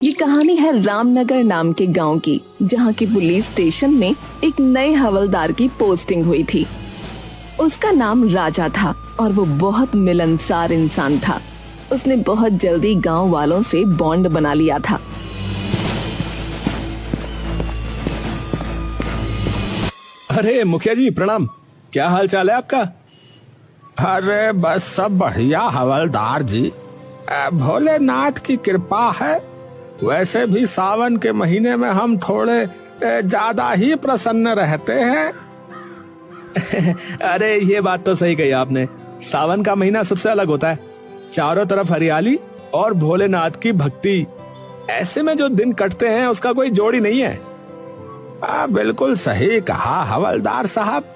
ये कहानी है रामनगर नाम के गांव की, जहां की पुलिस स्टेशन में एक नए हवलदार की पोस्टिंग हुई थी। उसका नाम राजा था और वो बहुत मिलनसार इंसान था। उसने बहुत जल्दी गांव वालों से बॉन्ड बना लिया था। अरे मुखिया जी प्रणाम, क्या हाल चाल है आपका? अरे बस सब बढ़िया हवलदार जी, भोलेनाथ की कृपा है। वैसे भी सावन के महीने में हम थोड़े ज्यादा ही प्रसन्न रहते हैं। अरे ये बात तो सही कही आपने। सावन का महीना सबसे अलग होता है, चारों तरफ हरियाली और भोलेनाथ की भक्ति। ऐसे में जो दिन कटते हैं उसका कोई जोड़ ही नहीं है। बिल्कुल सही कहा हवलदार साहब।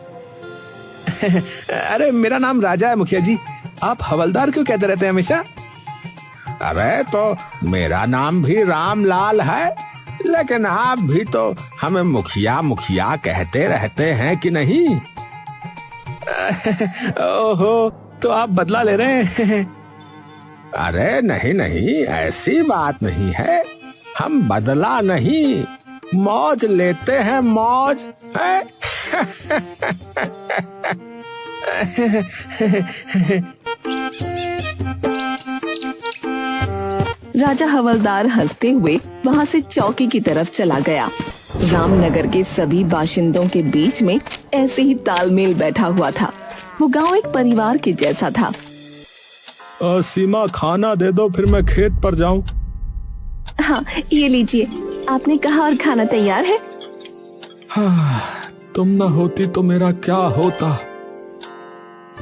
अरे मेरा नाम राजा है मुखिया जी, आप हवलदार क्यों कहते रहते हैं हमेशा? अरे तो मेरा नाम भी रामलाल है, लेकिन आप भी तो हमें मुखिया मुखिया कहते रहते हैं कि नहीं? ओहो, तो आप बदला ले रहे हैं? अरे नहीं नहीं, ऐसी बात नहीं है। हम बदला नहीं, मौज लेते हैं, मौज है। राजा हवलदार हंसते हुए वहां से चौकी की तरफ चला गया। रामनगर के सभी बाशिंदों के बीच में ऐसे ही तालमेल बैठा हुआ था। वो गांव एक परिवार के जैसा था। सीमा खाना दे दो, फिर मैं खेत पर जाऊं। हाँ ये लीजिए, आपने कहा और खाना तैयार है। हाँ, तुम ना होती तो मेरा क्या होता।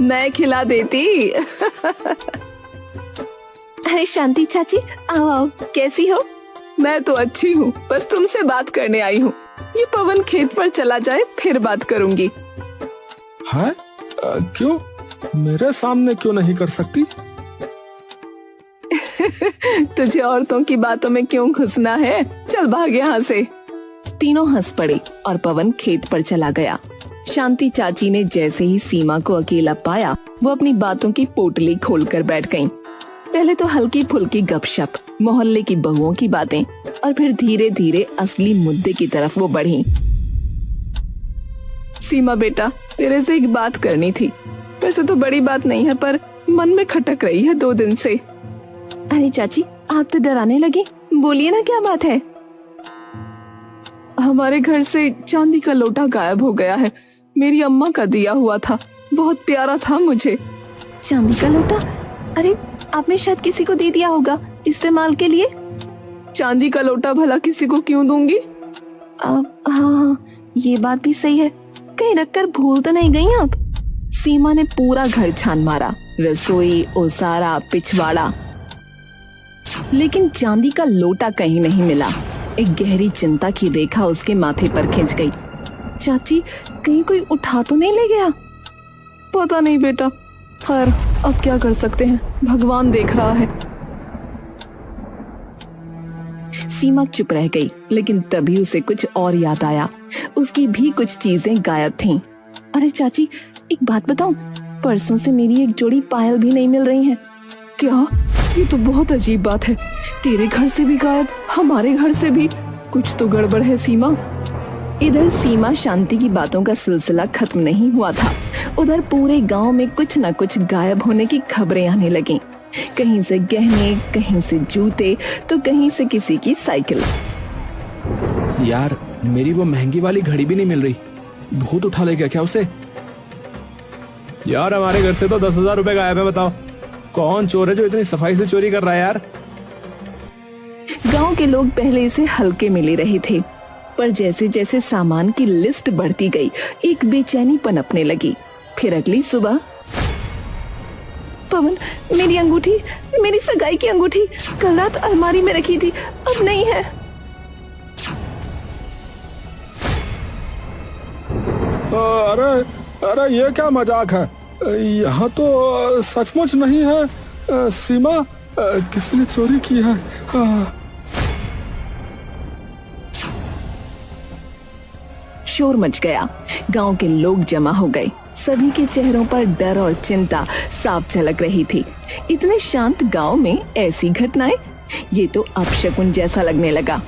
मैं खिला देती। अरे शांति चाची, आओ आओ, कैसी हो? मैं तो अच्छी हूँ, बस तुमसे बात करने आई हूँ। ये पवन खेत पर चला जाए फिर बात करूँगी। है? क्यों? मेरे सामने क्यों नहीं कर सकती? तुझे औरतों की बातों में क्यों घुसना है? चल भाग यहाँ से। तीनों हंस पड़े और पवन खेत पर चला गया। शांति चाची ने जैसे ही सीमा को अकेला पाया, वो अपनी बातों की पोटली खोलकर बैठ गईं। पहले तो हल्की फुल्की गपशप, मोहल्ले की बहुओं की बातें, और फिर धीरे धीरे असली मुद्दे की तरफ वो बढ़ी। सीमा बेटा, तेरे से एक बात करनी थी। वैसे तो बड़ी बात नहीं है, पर मन में खटक रही है 2 दिन से। अरे चाची, आप तो डराने लगी, बोलिए ना क्या बात है। हमारे घर से चांदी का लोटा गायब हो गया है। मेरी अम्मा का दिया हुआ था, बहुत प्यारा था मुझे। चांदी का लोटा? अरे आपने शायद किसी को दे दिया होगा इस्तेमाल के लिए। चांदी का लोटा भला किसी को क्यों दूंगी? हाँ, ये बात भी सही है। कहीं रखकर भूल तो नहीं गई आप? सीमा ने पूरा घर छान मारा, रसोई, ओसारा, पिछवाड़ा, लेकिन चांदी का लोटा कहीं नहीं मिला। एक गहरी चिंता की रेखा उसके माथे पर खिंच गई। चाची, कहीं कोई उठा तो नहीं ले गया? पता नहीं बेटा, खैर अब क्या कर सकते हैं, भगवान देख रहा है। सीमा चुप रह गई, लेकिन तभी उसे कुछ और याद आया। उसकी भी कुछ चीजें गायब थीं। अरे चाची, एक बात बताऊं, परसों से मेरी एक जोड़ी पायल भी नहीं मिल रही है। क्या? ये तो बहुत अजीब बात है। तेरे घर से भी गायब, हमारे घर से भी। कुछ तो गड़बड़ है सीमा। इधर सीमा शांति की बातों का सिलसिला खत्म नहीं हुआ था। उधर पूरे गांव में कुछ न कुछ गायब होने की खबरें आने लगीं। कहीं से गहने, कहीं से जूते, तो कहीं से किसी की साइकिल। यार, मेरी वो महंगी वाली घड़ी भी नहीं मिल रही। भूत उठा ले गया क्या उसे? यार हमारे घर से तो 10,000 रुपए गायब है। बताओ कौन चोर है जो इतनी सफाई से चोरी कर रहा है यार? गांव के लोग पहले इसे हल्के में ले रहे थे, पर जैसे जैसे सामान की लिस्ट बढ़ती गई, एक बेचैनी पनपने लगी। फिर अगली सुबह, पवन, मेरी अंगूठी, मेरी सगाई की अंगूठी कल रात अलमारी में रखी थी, अब नहीं है। अरे अरे ये क्या मजाक है? यहाँ तो सचमुच नहीं है। सीमा, किसने चोरी की है? शोर मच गया। गांव के लोग जमा हो गए। सभी के चेहरों पर डर और चिंता साफ झलक रही थी। इतने शांत गांव में ऐसी घटनाएं, ये तो अपशकुन जैसा लगने लगा।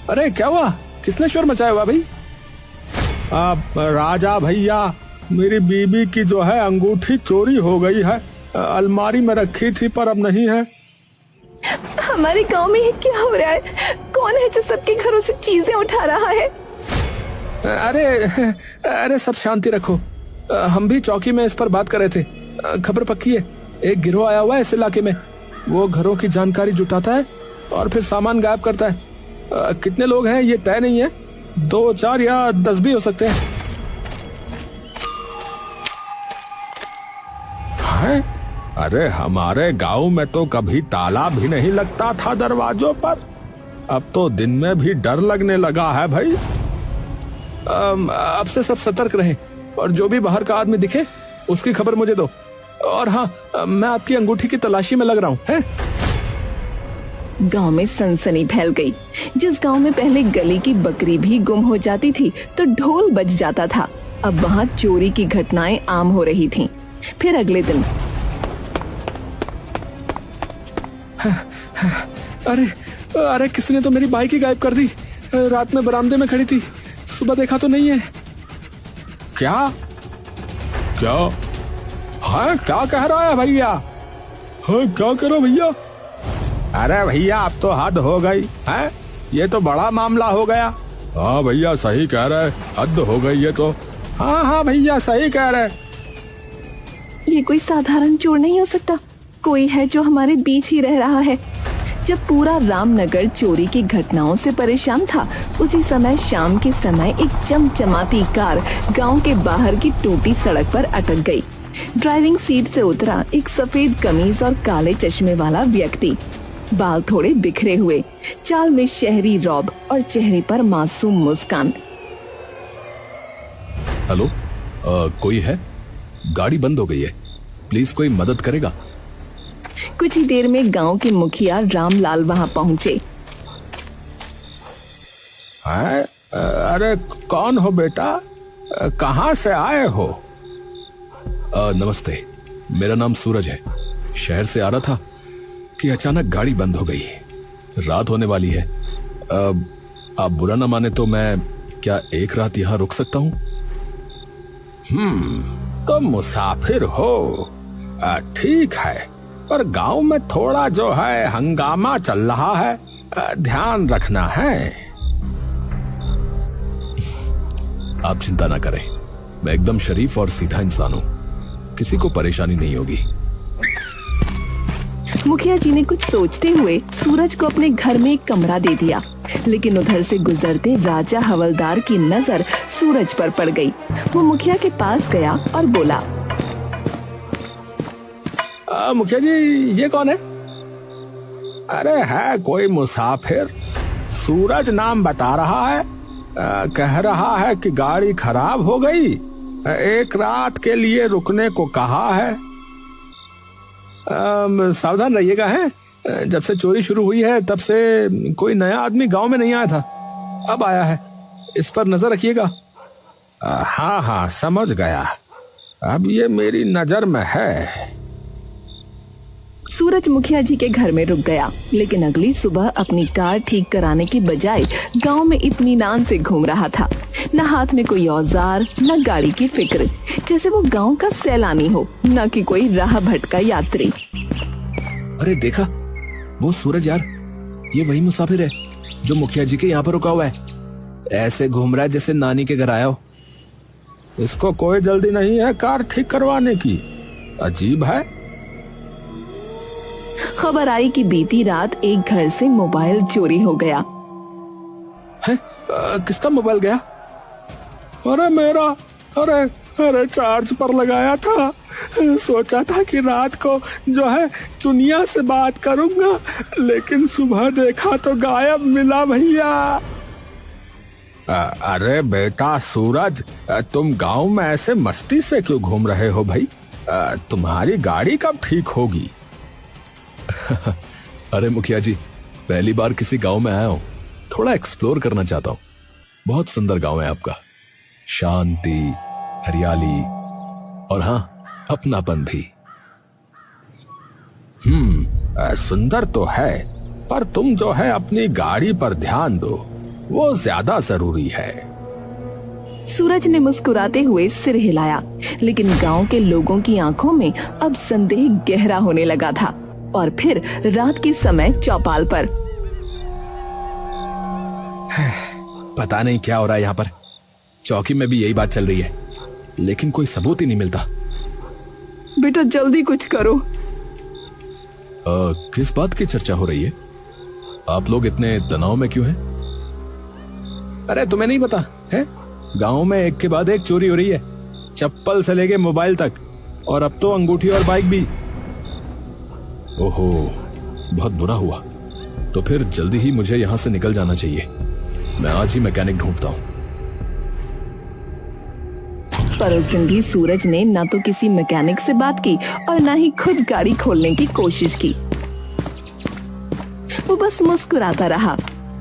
अरे क्या हुआ, किसने शोर मचाया हुआ भाई? राजा भैया, मेरी बीबी की जो है अंगूठी चोरी हो गई है। अलमारी में रखी थी पर अब नहीं है। हमारे गांव में ये क्या हो रहा है? कौन है जो सबके घरों से चीजें उठा रहा है? अरे अरे सब शांति रखो। हम भी चौकी में इस पर बात कर रहे थे। खबर पक्की है, एक गिरोह आया हुआ है इस इलाके में। वो घरों की जानकारी जुटाता है और फिर सामान गायब करता है। कितने लोग हैं ये तय नहीं है, 2, 4 या 10 भी हो सकते हैं। अरे हमारे गांव में तो कभी ताला भी नहीं लगता था दरवाजों पर, अब तो दिन में भी डर लगने लगा है भाई। अब से सब सतर्क रहें और जो भी बाहर का आदमी दिखे उसकी खबर मुझे दो। और हाँ, मैं आपकी अंगूठी की तलाशी में लग रहा हूँ हैं? गांव में सनसनी फैल गई। जिस गांव में पहले गली की बकरी भी गुम हो जाती थी तो ढोल बज जाता था, अब वहां चोरी की घटनाएं आम हो रही थीं। फिर अगले दिन अरे अरे किसने तो मेरी बाइक ही गायब कर दी। रात में बरामदे में खड़ी थी, सुबह देखा तो नहीं है। क्या क्या हाँ, क्या कह रहा है भैया? हाँ क्या करो भैया? अरे भैया अब तो हद हो गई है, ये तो बड़ा मामला हो गया। हाँ भैया सही कह रहे, हद हो गई ये तो। हाँ भैया सही कह रहे। ये कोई साधारण चोर नहीं हो सकता, कोई है जो हमारे बीच ही रह रहा है। जब पूरा रामनगर चोरी की घटनाओं से परेशान था, उसी समय शाम के समय एक चमचमाती कार गांव के बाहर की टूटी सड़क पर अटक गई। ड्राइविंग सीट से उतरा एक सफेद कमीज और काले चश्मे वाला व्यक्ति, बाल थोड़े बिखरे हुए, चाल में शहरी रौब और चेहरे पर मासूम मुस्कान। हेलो, कोई है? गाड़ी बंद हो गई है, प्लीज कोई मदद करेगा? कुछ ही देर में गांव के मुखिया रामलाल वहां पहुंचे। अरे कौन हो बेटा, कहाँ से आए हो? नमस्ते, मेरा नाम सूरज है। शहर से आ रहा था कि अचानक गाड़ी बंद हो गई। रात होने वाली है। आप बुरा ना माने तो मैं क्या एक रात यहाँ रुक सकता हूँ? तो मुसाफिर हो, ठीक है, पर गांव में थोड़ा जो है हंगामा चल रहा है, ध्यान रखना है। आप चिंता ना करें, मैं एकदम शरीफ और सीधा इंसान हूँ, किसी को परेशानी नहीं होगी। मुखिया जी ने कुछ सोचते हुए सूरज को अपने घर में एक कमरा दे दिया, लेकिन उधर से गुजरते राजा हवलदार की नजर सूरज पर पड़ गई। वो मुखिया के पास गया और बोला, मुखिया जी ये कौन है? अरे है कोई मुसाफिर, सूरज नाम बता रहा है। कह रहा है कि गाड़ी खराब हो गई, एक रात के लिए रुकने को कहा है। सावधान रहिएगा हैं, जब से चोरी शुरू हुई है तब से कोई नया आदमी गांव में नहीं आया था, अब आया है, इस पर नजर रखिएगा। हाँ समझ गया, अब ये मेरी नजर में है। सूरज मुखिया जी के घर में रुक गया, लेकिन अगली सुबह अपनी कार ठीक कराने की बजाय गांव में इत्मीनान से घूम रहा था। न हाथ में कोई औजार, न गाड़ी की फिक्र, जैसे वो गांव का सैलानी हो, न कि कोई राह भटका यात्री। अरे देखा, वो सूरज यार, ये वही मुसाफिर है जो मुखिया जी के यहाँ पर रुका हुआ है। ऐसे घूम रहा है जैसे नानी के घर आया हो। इसको कोई जल्दी नहीं है कार ठीक करवाने की, अजीब है। खबर आई कि बीती रात एक घर से मोबाइल चोरी हो गया। है? किसका मोबाइल गया? अरे मेरा, अरे चार्ज पर लगाया था, सोचा था कि रात को जो है चुनिया से बात करूंगा, लेकिन सुबह देखा तो गायब मिला भैया। अरे बेटा सूरज, तुम गांव में ऐसे मस्ती से क्यों घूम रहे हो भाई? तुम्हारी गाड़ी कब ठीक होगी? अरे मुखिया जी, पहली बार किसी गांव में आया हूँ, थोड़ा एक्सप्लोर करना चाहता हूँ। बहुत सुंदर गांव है आपका, शांति, हरियाली और हाँ अपनापन भी। सुंदर तो है, पर तुम जो है अपनी गाड़ी पर ध्यान दो, वो ज्यादा जरूरी है। सूरज ने मुस्कुराते हुए सिर हिलाया, लेकिन गांव के लोगों की आंखों में अब संदेह गहरा होने लगा था। और फिर रात के समय चौपाल पर पता नहीं क्या हो रहा है यहाँ पर। चौकी में भी यही बात चल रही है, लेकिन कोई सबूत ही नहीं मिलता। बेटा जल्दी कुछ करो। किस बात की चर्चा हो रही है? आप लोग इतने तनाव में क्यों हैं? अरे तुम्हें नहीं पता है, गांव में एक के बाद एक चोरी हो रही है, चप्पल से लेके मोबाइल तक, और अब तो अंगूठी और बाइक भी। ओहो, बहुत बुरा हुआ। तो फिर जल्दी ही मुझे यहां से निकल जाना चाहिए। मैं आज ही मैकेनिक ढूंढता हूं। पर उस दिन भी सूरज ने न तो किसी मैकेनिक से बात की और न ही खुद गाड़ी खोलने की कोशिश की। वो बस मुस्कुराता रहा,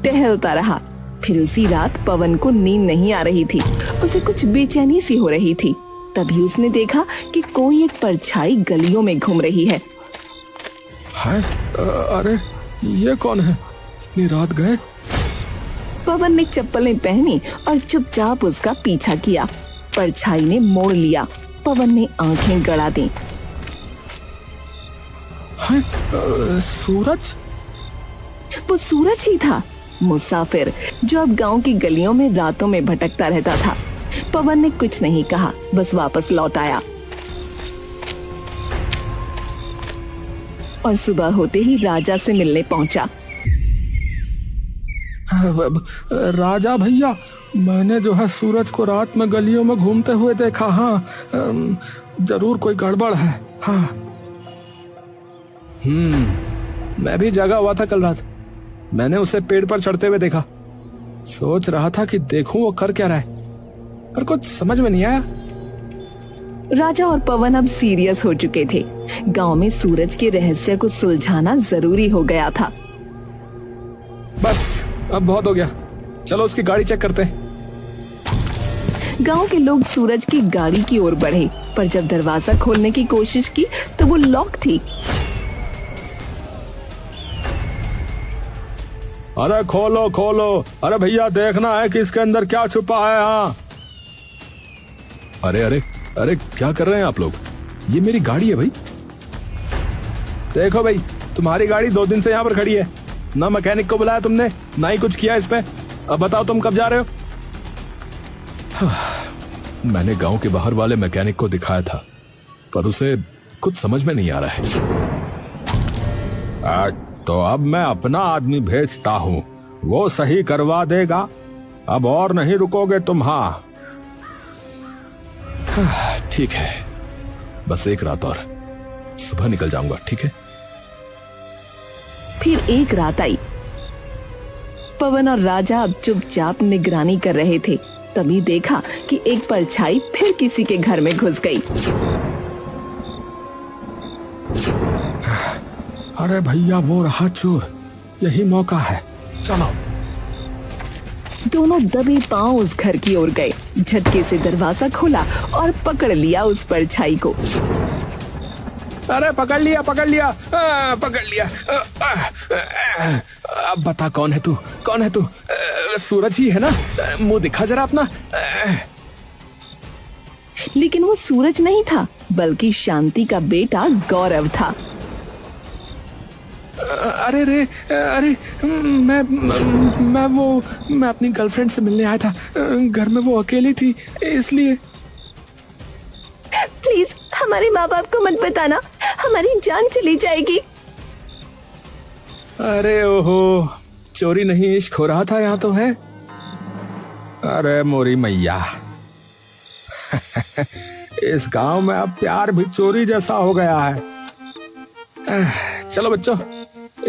टहलता रहा। फिर उसी रात पवन को नींद नहीं आ रही थी, उसे कुछ बेचैनी सी हो रही थी। तभी उसने देखा कि कोई एक परछाई गलियों में घूम रही है। अरे ये कौन है? इतनी रात गए। पवन ने चप्पलें पहनी और चुपचाप उसका पीछा किया। परछाई ने मोड़ लिया। पवन ने आंखें गड़ा दी। सूरज? वो सूरज ही था, मुसाफिर जो अब गांव की गलियों में रातों में भटकता रहता था। पवन ने कुछ नहीं कहा, बस वापस लौट आया। और सुबह होते ही राजा से मिलने पहुंचा। राजा भैया, मैंने जो है सूरज को रात में गलियों में घूमते हुए देखा। हाँ, जरूर कोई गड़बड़ है। हाँ। मैं भी जागा हुआ था कल रात। मैंने उसे पेड़ पर चढ़ते हुए देखा। सोच रहा था कि देखूं वो कर क्या रहा है, पर कुछ समझ में नहीं आया। राजा और पवन अब सीरियस हो चुके थे। गांव में सूरज के रहस्य को सुलझाना जरूरी हो गया था। बस अब बहुत हो गया, चलो उसकी गाड़ी चेक करते हैं। गांव के लोग सूरज की गाड़ी की ओर बढ़े, पर जब दरवाजा खोलने की कोशिश की तो वो लॉक थी। अरे खोलो खोलो, अरे भैया देखना है कि इसके अंदर क्या छुपा है। हाँ। अरे अरे अरे, क्या कर रहे हैं आप लोग? ये मेरी गाड़ी है भाई। देखो भाई, तुम्हारी गाड़ी 2 दिन से यहाँ पर खड़ी है, ना मैकेनिक को बुलाया तुमने, ना ही कुछ किया इस पे। अब बताओ तुम कब जा रहे हो? मैंने गांव के बाहर वाले मैकेनिक को दिखाया था, पर उसे कुछ समझ में नहीं आ रहा है। तो अब मैं अपना आदमी भेजता हूँ, वो सही करवा देगा। अब और नहीं रुकोगे तुम? हाँ ठीक है, बस एक रात और, सुबह निकल जाऊंगा। ठीक है। फिर एक रात आई। पवन और राजा अब चुपचाप निगरानी कर रहे थे। तभी देखा कि एक परछाई फिर किसी के घर में घुस गई। अरे भैया, वो रहा चोर, यही मौका है, चलो। दोनों दबे पांव उस घर की ओर गए, झटके से दरवाजा खोला और पकड़ लिया उस परछाई को। अरे पकड़ लिया, पकड़ लिया, पकड़ लिया। अब बता, कौन है तू? कौन है तू? सूरज ही है ना? मुंह दिखा जरा अपना। लेकिन वो सूरज नहीं था, बल्कि शांति का बेटा गौरव था। अरे रे, अरे मैं अपनी गर्लफ्रेंड से मिलने आया था। घर में वो अकेली थी, इसलिए। प्लीज हमारे माँ बाप को मत बताना, हमारी जान चली जाएगी। अरे ओहो, चोरी नहीं इश्क हो रहा था यहाँ तो है। अरे मोरी मैया, इस गांव में अब प्यार भी चोरी जैसा हो गया है। चलो बच्चों,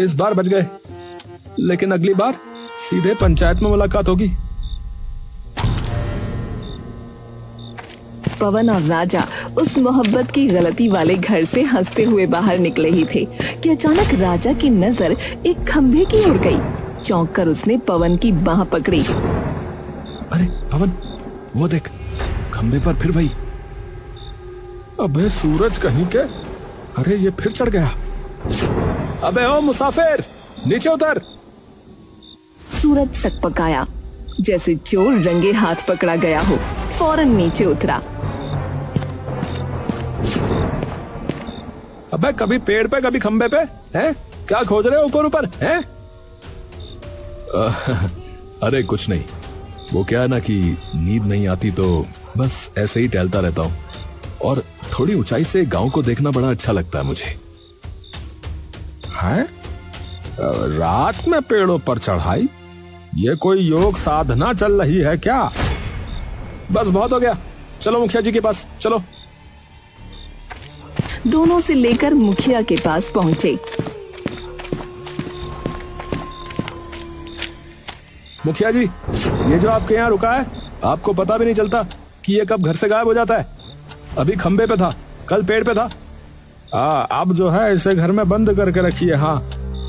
इस बार बच गए, लेकिन अगली बार सीधे पंचायत में मुलाकात होगी। पवन और राजा उस मोहब्बत की गलती वाले घर से हंसते हुए बाहर निकले ही थे कि अचानक राजा की नजर एक खंभे की ओर गई। चौंक कर उसने पवन की बाह पकड़ी। अरे पवन, वो देख, खंभे पर फिर वही। अबे सूरज कहीं के, अरे ये फिर चढ़ गया। अबे ओ मुसाफिर, नीचे उतर। सूरज सकपकाया, जैसे चोर रंगे हाथ पकड़ा गया हो। फौरन नीचे उतरा। अबे कभी पेड़ पे कभी खंबे पे, हैं? क्या खोज रहे हो ऊपर ऊपर, हैं? अरे कुछ नहीं, वो क्या है ना कि नींद नहीं आती तो बस ऐसे ही टहलता रहता हूँ, और थोड़ी ऊंचाई से गांव को देखना बड़ा अच्छा लगता है मुझे। है? रात में पेड़ों पर चढ़ाई? ये कोई योग साधना चल रही है क्या? बस बहुत हो गया, चलो मुखिया जी के पास चलो। दोनों से लेकर मुखिया के पास पहुंचे। मुखिया जी, ये जो आपके यहाँ रुका है, आपको पता भी नहीं चलता कि ये कब घर से गायब हो जाता है। अभी खंबे पे था, कल पेड़ पे था। अब जो है इसे घर में बंद करके रखिए। हाँ,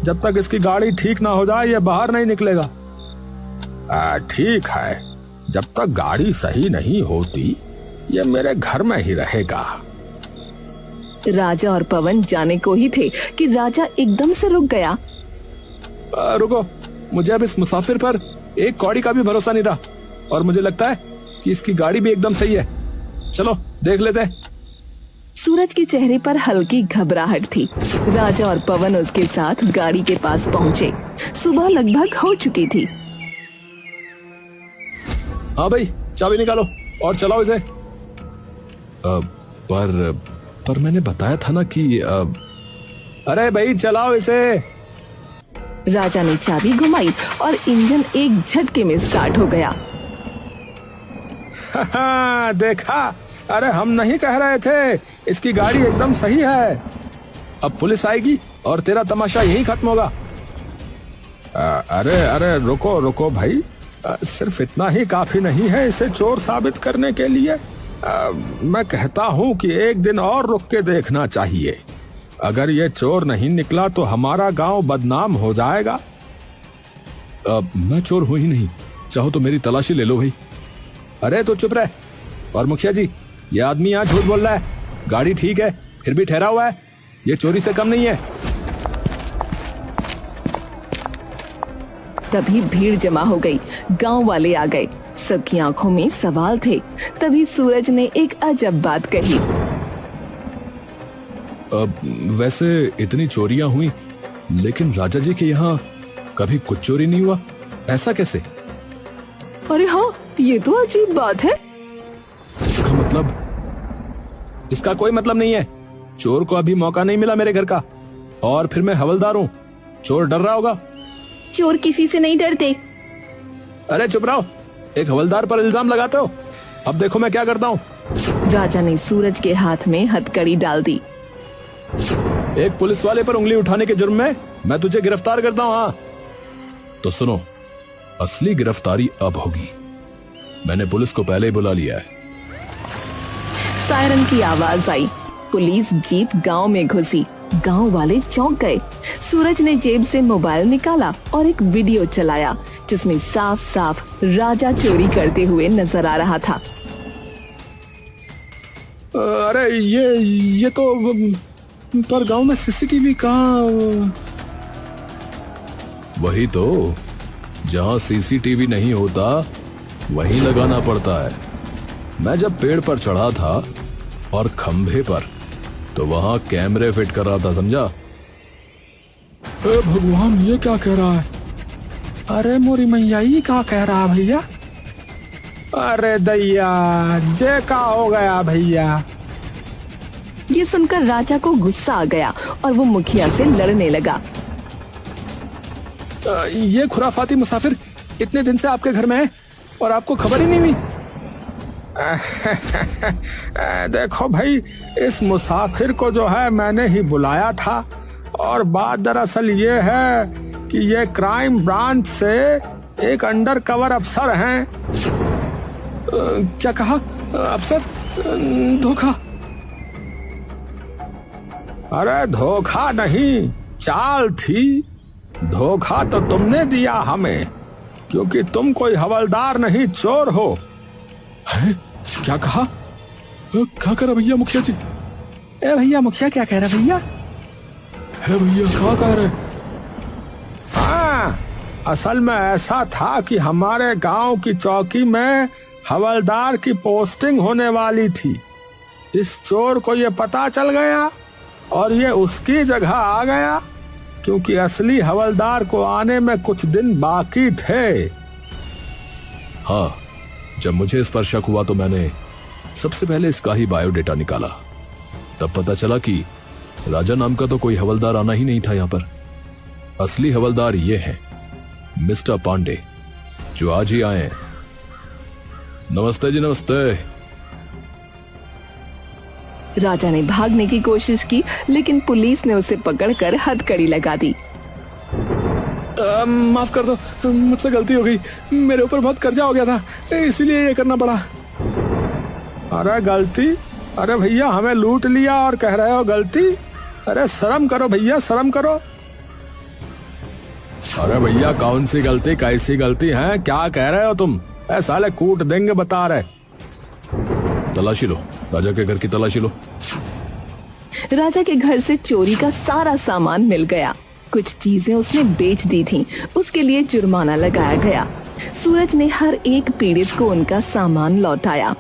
जब तक इसकी गाड़ी ठीक ना हो जाए ये बाहर नहीं निकलेगा। ठीक है, जब तक गाड़ी सही नहीं होती ये मेरे घर में ही रहेगा। राजा और पवन जाने को ही थे कि राजा एकदम से रुक गया। रुको, मुझे अब इस मुसाफिर पर एक कौड़ी का भी भरोसा नहीं रहा, और मुझे लगता है कि इसकी गाड़ी भी एकदम सही है। चलो देख लेते हैं। सूरज के चेहरे पर हल्की घबराहट थी। राजा और पवन उसके साथ गाड़ी के पास पहुंचे। सुबह लगभग हो चुकी थी। हाँ भाई, चाबी निकालो और चलाओ इसे। पर मैंने बताया था ना कि अरे भाई चलाओ इसे। राजा ने चाबी घुमाई और इंजन एक झटके में स्टार्ट हो गया। देखा, अरे हम नहीं कह रहे थे, इसकी गाड़ी एकदम सही है। अब पुलिस आएगी और तेरा तमाशा यहीं खत्म होगा। अरे रुको रुको भाई, सिर्फ इतना ही काफी नहीं है इसे चोर साबित करने के लिए। मैं कहता हूँ कि एक दिन और रुक के देखना चाहिए। अगर ये चोर नहीं निकला तो हमारा गांव बदनाम हो जाएगा। मैं चोर हूं ही नहीं, चाहो तो मेरी तलाशी ले लो भाई। अरे तो चुप रह। और मुखिया जी, ये आदमी यहाँ झूठ बोल रहा है। गाड़ी ठीक है फिर भी ठहरा हुआ है, ये चोरी से कम नहीं है। तभी भीड़ जमा हो गई। गांव वाले आ गए। सबकी आंखों में सवाल थे। तभी सूरज ने एक अजब बात कही। वैसे इतनी चोरियां हुई, लेकिन राजा जी के यहाँ कभी कुछ चोरी नहीं हुआ, ऐसा कैसे? अरे हाँ, ये तो अजीब बात है। इसका मतलब? इसका कोई मतलब नहीं है। चोर को अभी मौका नहीं मिला मेरे घर का, और फिर मैं हवलदार हूँ। चोर डर रहा होगा। चोर किसी से नहीं डरते। अरे चुप रहो, एक हवलदार पर इल्जाम लगाते हो। अब देखो मैं क्या करता हूँ। राजा ने सूरज के हाथ में हथकड़ी डाल दी। एक पुलिस वाले पर उंगली उठाने के जुर्म में मैं तुझे गिरफ्तार करता हूँ। हाँ तो सुनो, असली गिरफ्तारी अब होगी। मैंने पुलिस को पहले ही बुला लिया है। सायरन की आवाज आई। पुलिस जीप गांव में घुसी। गांव वाले चौंक गए। सूरज ने जेब से मोबाइल निकाला और एक वीडियो चलाया जिसमें साफ साफ राजा चोरी करते हुए नजर आ रहा था। अरे ये तो पर गांव में सीसीटीवी कहाँ? वही तो, जहाँ सीसीटीवी नहीं होता वहीं लगाना पड़ता है। मैं जब पेड़ पर चढ़ा था और खंभे पर, तो वहां कैमरे फिट कर रहा था, समझा? भगवान, ये क्या कह रहा है? अरे मोरी मैया, ये क्या कह रहा है भैया? अरे दैया, जे का हो गया भैया? ये सुनकर राजा को गुस्सा आ गया और वो मुखिया से लड़ने लगा। ये खुराफाती मुसाफिर इतने दिन से आपके घर में है और आपको खबर ही नहीं हुई? देखो भाई, इस मुसाफिर को जो है मैंने ही बुलाया था, और बात दरअसल ये है कि ये क्राइम ब्रांच से एक अंडर कवर अफसर हैं। क्या कहा? अफसर? धोखा? अरे धोखा नहीं, चाल थी। धोखा तो तुमने दिया हमें, क्योंकि तुम कोई हवलदार नहीं, चोर हो। है? क्या कहा? क्या करा भैया मुखिया जी? ए भैया, मुखिया क्या कह रहा भैया? है भैया, क्या कह रहे? हाँ, असल में ऐसा था कि हमारे गांव की चौकी में हवलदार की पोस्टिंग होने वाली थी। इस चोर को ये पता चल गया और ये उसकी जगह आ गया, क्योंकि असली हवलदार को आने में कुछ दिन बाकी थे। हाँ, जब मुझे इस पर शक हुआ तो मैंने सबसे पहले इसका ही बायोडेटा निकाला। तब पता चला कि राजा नाम का तो कोई हवलदार आना ही नहीं था यहाँ पर। असली हवलदार ये हैं, मिस्टर पांडे, जो आज ही आए हैं। नमस्ते जी, नमस्ते। राजा ने भागने की कोशिश की, लेकिन पुलिस ने उसे पकड़कर हथकड़ी लगा दी। माफ कर दो, मुझसे गलती हो गई। मेरे ऊपर बहुत कर्जा हो गया था, इसीलिए ये करना पड़ा। अरे गलती? अरे भैया, हमें लूट लिया और कह रहे हो गलती? अरे शर्म करो भैया, शर्म करो। अरे भैया, कौन सी गलती, कैसी गलती है, क्या कह रहे हो तुम? साले कूट देंगे बता रहे। तलाशी लो, राजा के घर की तलाशी लो। राजा के घर से चोरी का सारा सामान मिल गया। कुछ चीजें उसने बेच दी थीं, उसके लिए जुर्माना लगाया गया। सूरज ने हर एक पीड़ित को उनका सामान लौटाया।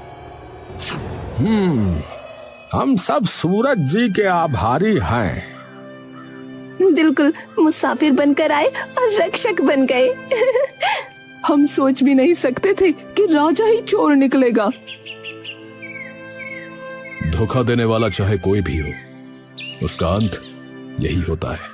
हम सब सूरज जी के आभारी हैं। बिल्कुल, मुसाफिर बनकर आए और रक्षक बन गए। हम सोच भी नहीं सकते थे कि राजा ही चोर निकलेगा। धोखा देने वाला चाहे कोई भी हो, उसका अंत यही होता है।